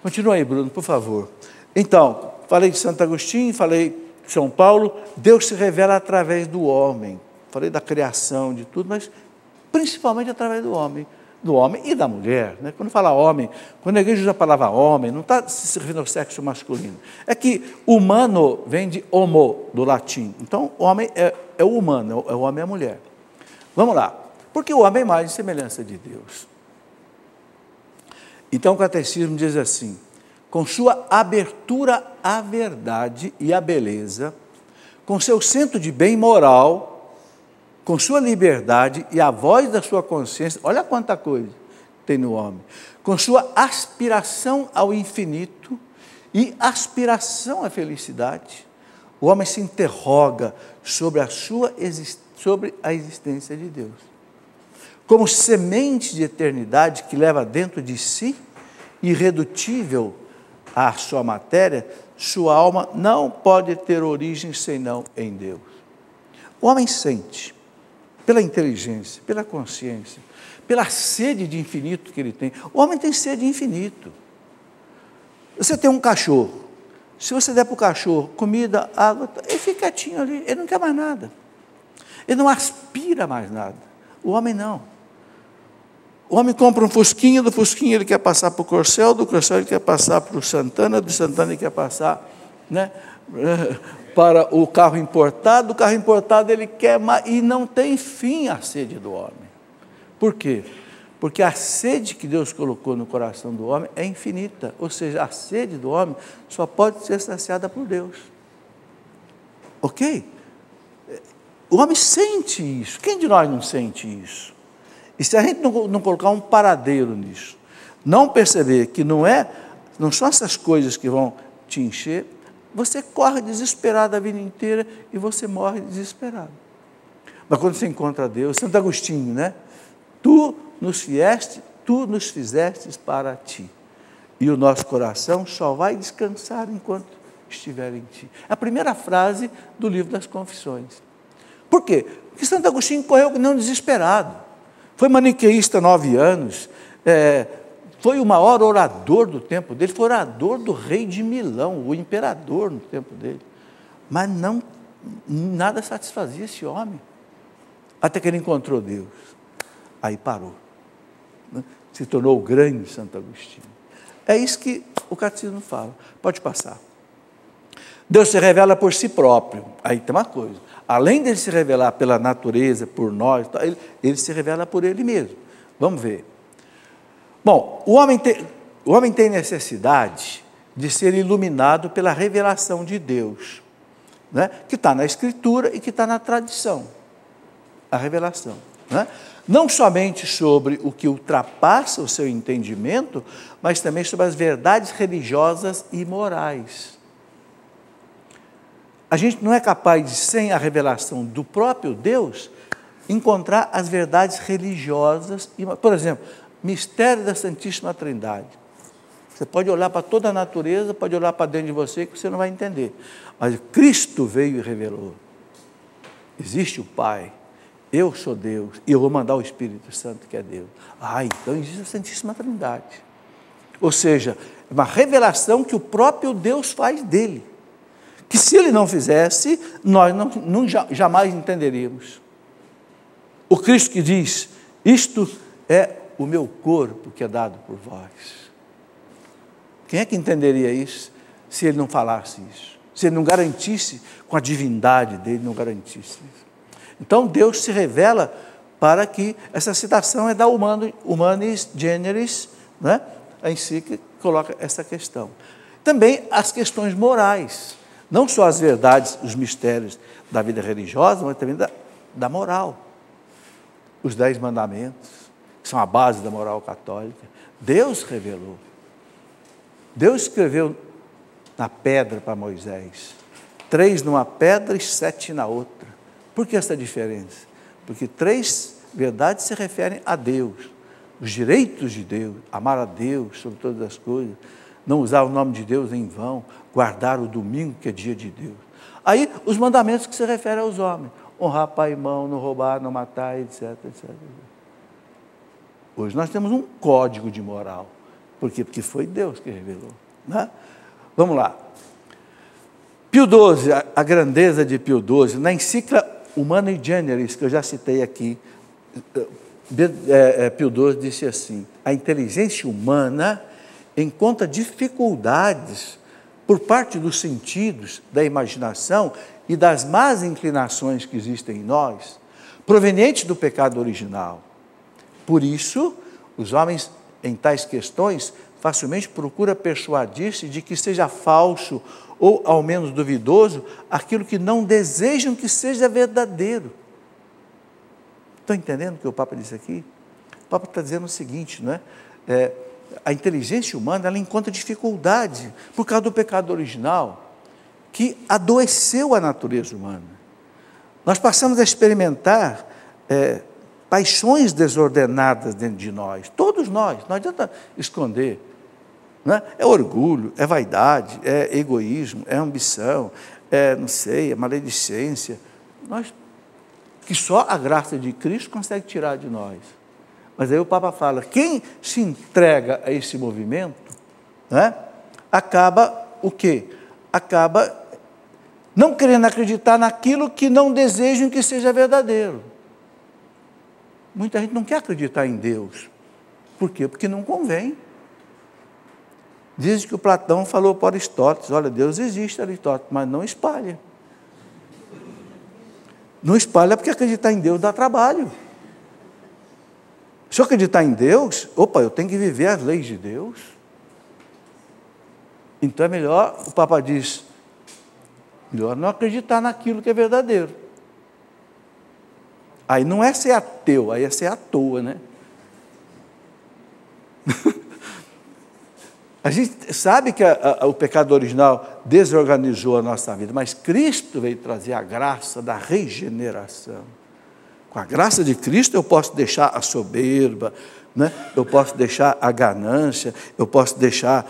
B: Continua aí, Bruno, por favor. Então, falei de Santo Agostinho, falei de São Paulo. Deus se revela através do homem. Falei da criação, de tudo, mas principalmente através do homem e da mulher. Né? Quando fala homem, quando a igreja usa a palavra homem, não está se referindo ao sexo masculino. É que humano vem de homo, do latim. Então, o homem é o humano, é o homem e a mulher. Vamos lá. Porque o homem é mais de semelhança de Deus. Então, o catecismo diz assim: com sua abertura à verdade e à beleza, com seu centro de bem moral, com sua liberdade e a voz da sua consciência, olha quanta coisa tem no homem, com sua aspiração ao infinito e aspiração à felicidade, o homem se interroga sobre a existência de Deus. Como semente de eternidade que leva dentro de si, irredutível à sua matéria, sua alma não pode ter origem senão em Deus. O homem sente, pela inteligência, pela consciência, pela sede de infinito que ele tem. O homem tem sede de infinito. Você tem um cachorro, se você der para o cachorro comida, água, ele fica quietinho ali, ele não quer mais nada. Ele não aspira mais nada. O homem não. O homem compra um fusquinha, do fusquinha ele quer passar para o Corcel, do Corcel ele quer passar para o Santana, do Santana ele quer passar, né, para o carro importado, do carro importado ele quer, e não tem fim a sede do homem. Por quê? Porque a sede que Deus colocou no coração do homem é infinita, ou seja, a sede do homem só pode ser saciada por Deus. Ok? O homem sente isso. Quem de nós não sente isso? E se a gente não colocar um paradeiro nisso, não perceber que não são essas coisas que vão te encher, você corre desesperado a vida inteira e você morre desesperado. Mas quando você encontra Deus, Santo Agostinho, né? Tu nos fizestes para ti, e o nosso coração só vai descansar enquanto estiver em ti. É a primeira frase do livro das Confissões. Por quê? Porque Santo Agostinho correu que não desesperado. Foi maniqueísta 9 anos, foi o maior orador do tempo dele, foi orador do rei de Milão, o imperador no tempo dele. Mas nada satisfazia esse homem, até que ele encontrou Deus. Aí parou, né? Se tornou o grande Santo Agostinho. É isso que o catecismo fala. Pode passar. Deus se revela por si próprio. Aí tem uma coisa. Além dele se revelar pela natureza, por nós, ele se revela por ele mesmo. Vamos ver. Bom, o homem tem necessidade de ser iluminado pela revelação de Deus, né? Que está na Escritura e que está na tradição. A revelação. Né? Não somente sobre o que ultrapassa o seu entendimento, mas também sobre as verdades religiosas e morais. A gente não é capaz de, sem a revelação do próprio Deus, encontrar as verdades religiosas. Por exemplo, mistério da Santíssima Trindade. Você pode olhar para toda a natureza, pode olhar para dentro de você, que você não vai entender. Mas Cristo veio e revelou. Existe o Pai, eu sou Deus, e eu vou mandar o Espírito Santo, que é Deus. Então existe a Santíssima Trindade. Ou seja, é uma revelação que o próprio Deus faz dele. Que se ele não fizesse, nós jamais entenderíamos. O Cristo que diz, isto é o meu corpo que é dado por vós. Quem é que entenderia isso, se ele não falasse isso? Se ele não garantisse, com a divindade dele, não garantisse isso. Então, Deus se revela para que, essa citação é da Humanis Generis, né? A encíclica coloca essa questão. Também as questões morais. Não só as verdades, os mistérios da vida religiosa, mas também da moral. Os 10 mandamentos. que são a base da moral católica. Deus revelou. Deus escreveu na pedra para Moisés, 3 numa pedra e 7 na outra. Por que essa diferença? Porque 3 verdades se referem a Deus, os direitos de Deus, amar a Deus sobre todas as coisas, não usar o nome de Deus em vão, guardar o domingo que é dia de Deus. Aí os mandamentos que se referem aos homens, honrar pai e irmão, não roubar, não matar, etc, etc. Hoje nós temos um código de moral. Por quê? Porque foi Deus que revelou. Né? Vamos lá. Pio XII, a grandeza de Pio XII, na encíclica Humanae Generis, que eu já citei aqui, Pio XII disse assim: a inteligência humana encontra dificuldades por parte dos sentidos, da imaginação e das más inclinações que existem em nós, provenientes do pecado original. Por isso, os homens, em tais questões, facilmente procuram persuadir-se de que seja falso ou, ao menos, duvidoso aquilo que não desejam que seja verdadeiro. Estão entendendo o que o Papa disse aqui? O Papa está dizendo o seguinte, não é? A inteligência humana, ela encontra dificuldade por causa do pecado original, que adoeceu a natureza humana. Nós passamos a experimentar paixões desordenadas dentro de nós, todos nós, não adianta esconder. Né? É orgulho, é vaidade, é egoísmo, é ambição, é maledicência, que só a graça de Cristo consegue tirar de nós. Mas aí o Papa fala, quem se entrega a esse movimento, né, acaba o quê? Acaba não querendo acreditar naquilo que não desejam que seja verdadeiro. Muita gente não quer acreditar em Deus. Por quê? Porque não convém. Diz que o Platão falou para Aristóteles, olha, Deus existe, Aristóteles, mas não espalha. Não espalha porque acreditar em Deus dá trabalho. Se eu acreditar em Deus, eu tenho que viver as leis de Deus. Então é melhor, o Papa diz, melhor não acreditar naquilo que é verdadeiro. Aí não é ser ateu, aí é ser à toa, né? A gente sabe que o pecado original desorganizou a nossa vida, mas Cristo veio trazer a graça da regeneração. Com a graça de Cristo eu posso deixar a soberba, né? Eu posso deixar a ganância, eu posso deixar,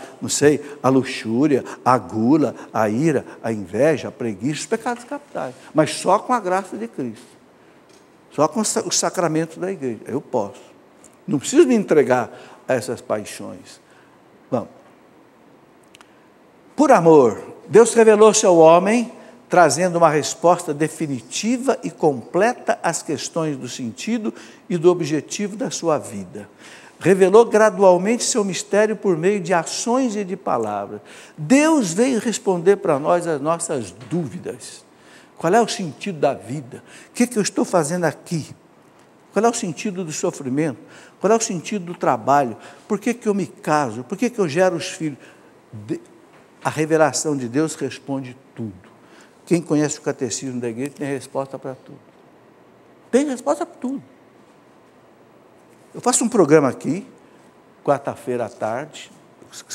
B: a luxúria, a gula, a ira, a inveja, a preguiça, os pecados capitais. Mas só com a graça de Cristo. Só com o sacramento da igreja. Eu posso. Não preciso me entregar a essas paixões. Vamos. Por amor, Deus revelou-se ao homem, trazendo uma resposta definitiva e completa às questões do sentido e do objetivo da sua vida. Revelou gradualmente seu mistério por meio de ações e de palavras. Deus veio responder para nós as nossas dúvidas. Qual é o sentido da vida? O que eu estou fazendo aqui? Qual é o sentido do sofrimento? Qual é o sentido do trabalho? Por que eu me caso? Por que eu gero os filhos? A revelação de Deus responde tudo. Quem conhece o catecismo da igreja tem resposta para tudo. Tem resposta para tudo. Eu faço um programa aqui, quarta-feira à tarde,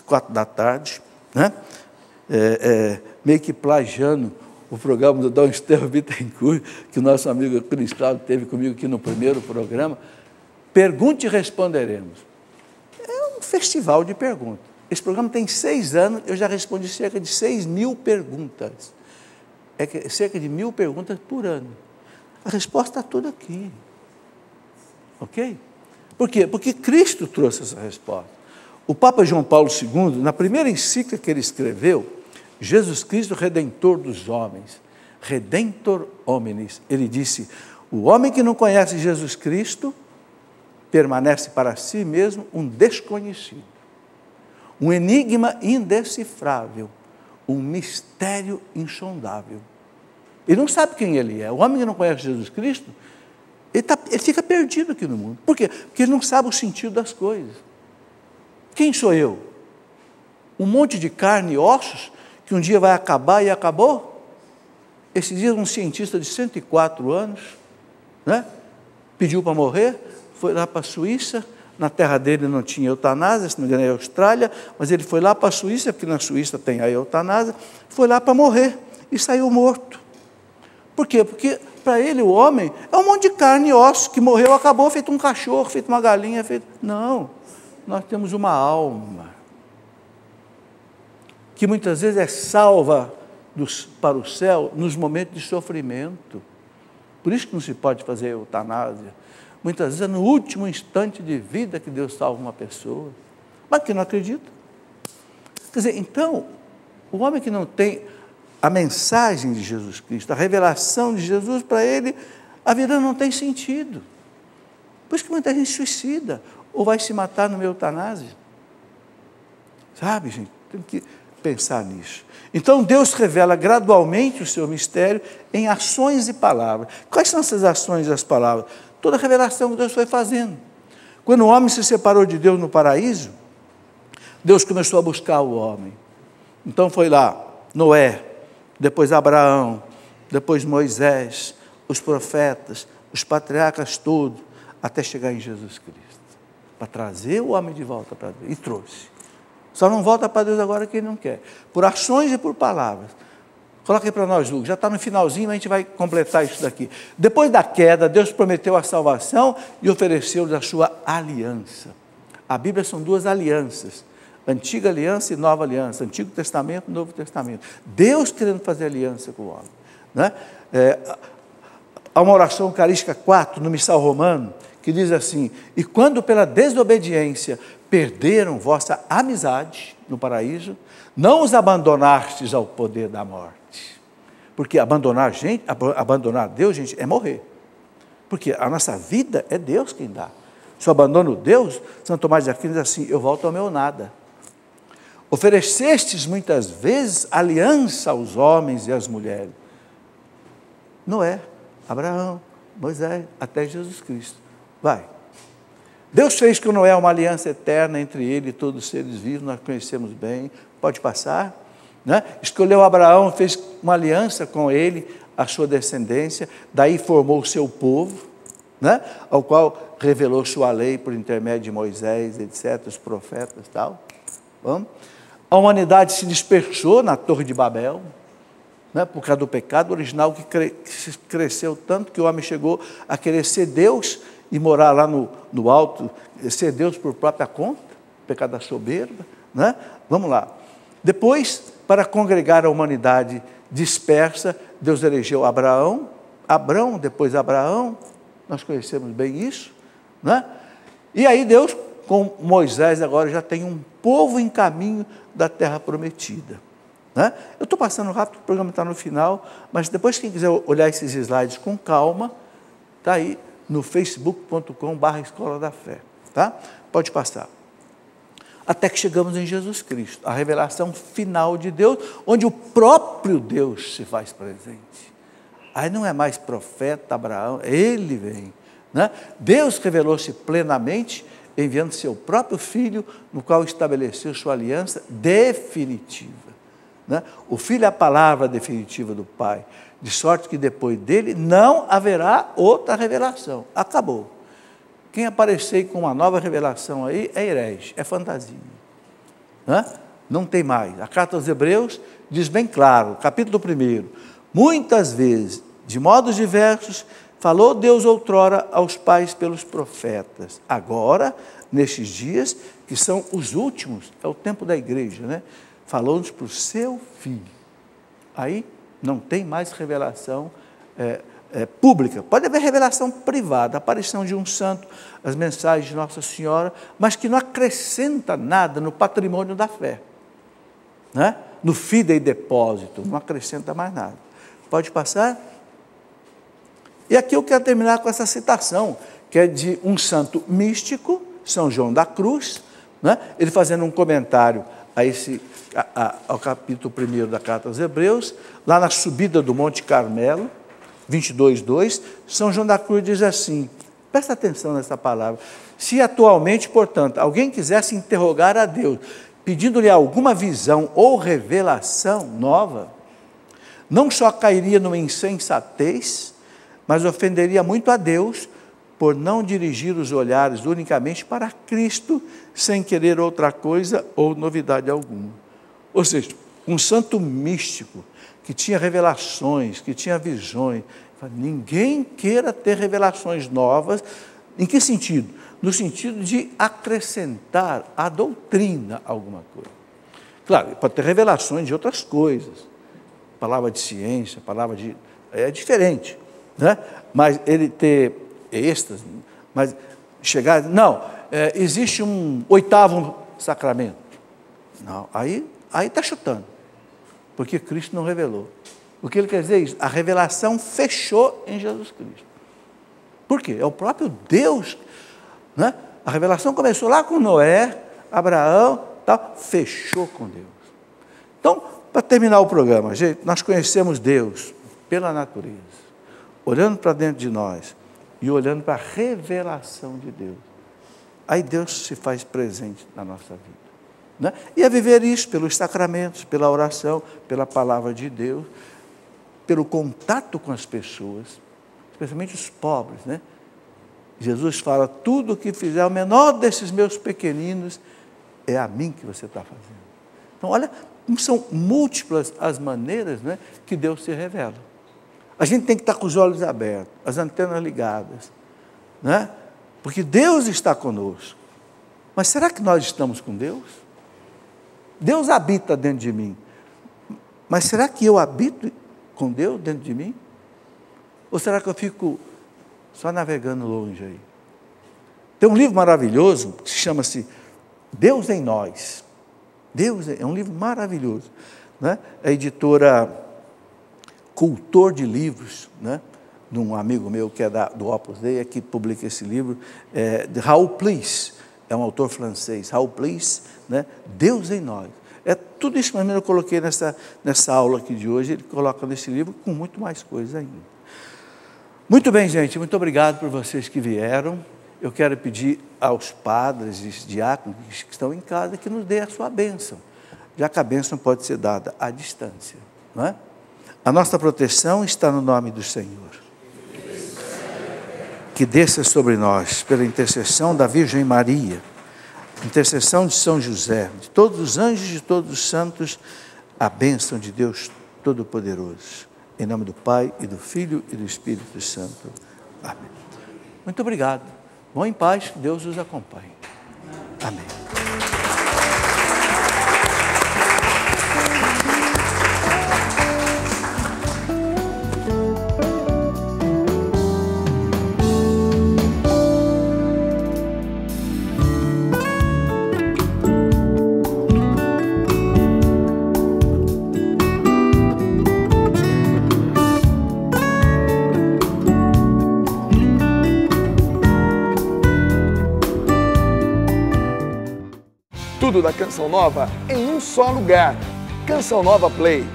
B: 4 da tarde, né? Meio que plagiando o programa do Dom Estevão Bittencourt, que o nosso amigo Cristóvão teve comigo aqui no primeiro programa. Pergunte e responderemos. É um festival de perguntas. Esse programa tem 6 anos, eu já respondi cerca de 6.000 perguntas. Cerca de 1.000 perguntas por ano. A resposta está tudo aqui. Ok? Por quê? Porque Cristo trouxe essa resposta. O Papa João Paulo II, na primeira encíclica que ele escreveu, Jesus Cristo, Redentor dos homens, Redentor hominis, ele disse, o homem que não conhece Jesus Cristo, permanece para si mesmo um desconhecido, um enigma indecifrável, um mistério insondável. Ele não sabe quem ele é. O homem que não conhece Jesus Cristo, ele fica perdido aqui no mundo. Por quê? Porque ele não sabe o sentido das coisas. Quem sou eu? Um monte de carne e ossos que um dia vai acabar e acabou? Esses dias um cientista de 104 anos, né, pediu para morrer, foi lá para a Suíça. Na terra dele não tinha eutanásia, se não me engano é a Austrália, mas ele foi lá para a Suíça, porque na Suíça tem a eutanásia, foi lá para morrer e saiu morto. Por quê? Porque para ele o homem é um monte de carne e osso que morreu, acabou, feito um cachorro, feito uma galinha, feito... Não, nós temos uma alma que muitas vezes é salva para o céu nos momentos de sofrimento. Por isso que não se pode fazer eutanásia. Muitas vezes é no último instante de vida que Deus salva uma pessoa, mas que não acredita. Quer dizer, então, o homem que não tem a mensagem de Jesus Cristo, a revelação de Jesus, para ele, a vida não tem sentido. Por isso que muita gente suicida, ou vai se matar numa eutanásia. Sabe, gente, tem que pensar nisso. Então, Deus revela gradualmente o seu mistério em ações e palavras. Quais são essas ações e as palavras? Toda a revelação que Deus foi fazendo. Quando o homem se separou de Deus no paraíso, Deus começou a buscar o homem. Então foi lá Noé, depois Abraão, depois Moisés, os profetas, os patriarcas todos, até chegar em Jesus Cristo, para trazer o homem de volta para Deus. E trouxe. Só não volta para Deus agora quem não quer. Por ações e por palavras. Coloca aí para nós, Hugo, já está no finalzinho, a gente vai completar isso daqui. Depois da queda, Deus prometeu a salvação e ofereceu-lhes a sua aliança. A Bíblia são duas alianças, Antiga Aliança e Nova Aliança, Antigo Testamento e Novo Testamento. Deus querendo fazer aliança com o homem. Né? Há uma oração eucarística 4, no Missal Romano, que diz assim: e quando pela desobediência perderam vossa amizade no paraíso, não os abandonastes ao poder da morte. Porque abandonar Deus, gente, é morrer. Porque a nossa vida é Deus quem dá. Se eu abandono Deus, São Tomás de Aquino diz assim: eu volto ao meu nada. Oferecestes muitas vezes aliança aos homens e às mulheres. Noé, Abraão, Moisés, até Jesus Cristo. Vai. Deus fez com Noé uma aliança eterna entre ele e todos os seres vivos, nós conhecemos bem, pode passar. Né? Escolheu Abraão, fez uma aliança com ele, a sua descendência, daí formou o seu povo, né? Ao qual revelou sua lei por intermédio de Moisés, etc., os profetas e tal. Vamos? A humanidade se dispersou na Torre de Babel, né? Por causa do pecado original que cresceu tanto que o homem chegou a querer ser Deus e morar lá no alto, ser Deus por própria conta, pecado da soberba. Né? Vamos lá. Depois, para congregar a humanidade dispersa, Deus elegeu Abraão, depois Abraão, nós conhecemos bem isso, né? E aí Deus, com Moisés, agora já tem um povo em caminho da terra prometida. Né? Eu estou passando rápido, o programa está no final, mas depois quem quiser olhar esses slides com calma, está aí no facebook.com/Escola da Fé. Tá? Pode passar. Até que chegamos em Jesus Cristo, a revelação final de Deus, onde o próprio Deus se faz presente. Aí não é mais profeta Abraão, ele vem. Né? Deus revelou-se plenamente, enviando seu próprio Filho, no qual estabeleceu sua aliança definitiva. Né? O Filho é a palavra definitiva do Pai, de sorte que depois dele não haverá outra revelação. Acabou. Quem aparecer com uma nova revelação aí é herege, é fantasia. Né? Não tem mais. A carta aos Hebreus diz bem claro, capítulo 1, muitas vezes, de modos diversos, falou Deus outrora aos pais pelos profetas. Agora, nestes dias, que são os últimos, é o tempo da igreja, né? Falou-nos para o seu Filho. Aí não tem mais revelação pública. Pode haver revelação privada, a aparição de um santo, as mensagens de Nossa Senhora, mas que não acrescenta nada no patrimônio da fé. Né? No fidei depósito, não acrescenta mais nada. Pode passar? E aqui eu quero terminar com essa citação, que é de um santo místico, São João da Cruz, né? Ele fazendo um comentário ao capítulo 1 da carta aos Hebreus, lá na subida do Monte Carmelo, 22:2, São João da Cruz diz assim, presta atenção nessa palavra: se atualmente, portanto, alguém quisesse interrogar a Deus, pedindo-lhe alguma visão ou revelação nova, não só cairia numa insensatez, mas ofenderia muito a Deus, por não dirigir os olhares unicamente para Cristo, sem querer outra coisa ou novidade alguma. Ou seja, um santo místico, que tinha revelações, que tinha visões. Ninguém queira ter revelações novas. Em que sentido? No sentido de acrescentar à doutrina alguma coisa. Claro, pode ter revelações de outras coisas. Palavra de ciência, palavra de... é diferente, né? Mas ele ter êxtase, mas chegar... Não, existe um 8º sacramento. Não, aí está chutando. Porque Cristo não revelou. O que ele quer dizer é isso? A revelação fechou em Jesus Cristo. Por quê? É o próprio Deus, né? A revelação começou lá com Noé, Abraão, tal, fechou com Deus. Então, para terminar o programa, gente, nós conhecemos Deus pela natureza, olhando para dentro de nós e olhando para a revelação de Deus. Aí Deus se faz presente na nossa vida. Né? E a viver isso pelos sacramentos, pela oração, pela palavra de Deus, pelo contato com as pessoas, especialmente os pobres, né? Jesus fala, tudo o que fizer o menor desses meus pequeninos, é a mim que você está fazendo. Então, olha, são múltiplas as maneiras, né, que Deus se revela. A gente tem que estar com os olhos abertos, as antenas ligadas, né? Porque Deus está conosco. Mas será que nós estamos com Deus? Deus habita dentro de mim. Mas será que eu habito com Deus dentro de mim? Ou será que eu fico só navegando longe aí? Tem um livro maravilhoso que chama-se Deus em Nós. Deus é um livro maravilhoso, né? A editora Cultor de Livros, né? De um amigo meu que é do Opus Dei, é que publica esse livro, de Raul Plis, é um autor francês, Raul Plis, né? Deus em Nós. É tudo isso que eu coloquei nessa aula aqui de hoje, ele coloca nesse livro com muito mais coisa ainda. Muito bem, gente, muito obrigado por vocês que vieram. Eu quero pedir aos padres e diáconos que estão em casa que nos dê a sua bênção, já que a bênção pode ser dada à distância, não é? A nossa proteção está no nome do Senhor. Que desça sobre nós, pela intercessão da Virgem Maria, intercessão de São José, de todos os anjos e de todos os santos, a bênção de Deus Todo-Poderoso. Em nome do Pai, e do Filho, e do Espírito Santo. Amém. Muito obrigado. Vão em paz, que Deus os acompanhe. Amém.
A: Tudo da Canção Nova em um só lugar. Canção Nova Play.